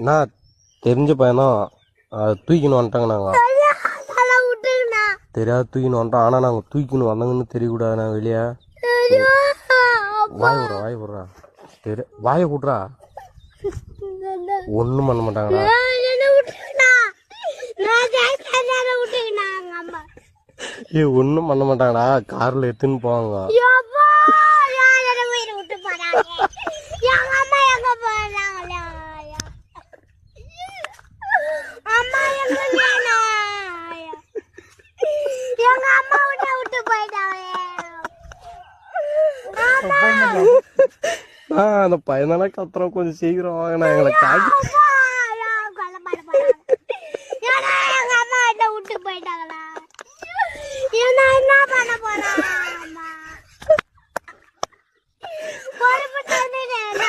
நான் தெரிஞ்ச பையனும் தூக்கின்னு வந்துட்டாங்க. நாங்கள் தெரியாது தூக்கின்னு வந்துட்டோம். ஆனால் நாங்கள் தூக்கின்னு வந்தாங்கன்னு தெரியக்கூடாது. நான் வெளியே வாய் விட்றா வாயை விட்றா. ஒன்றும் பண்ண மாட்டாங்கடா. ஒன்றும் பண்ண மாட்டாங்கடா. காரில் எடுத்துன்னு போவாங்க. அந்த பையனால கத்துறோம். கொஞ்சம் சீக்கிரம் வாங்கினா எங்களை காக்கி விட்டு போயிட்டாங்களா? என்ன பண்ண போறேன்?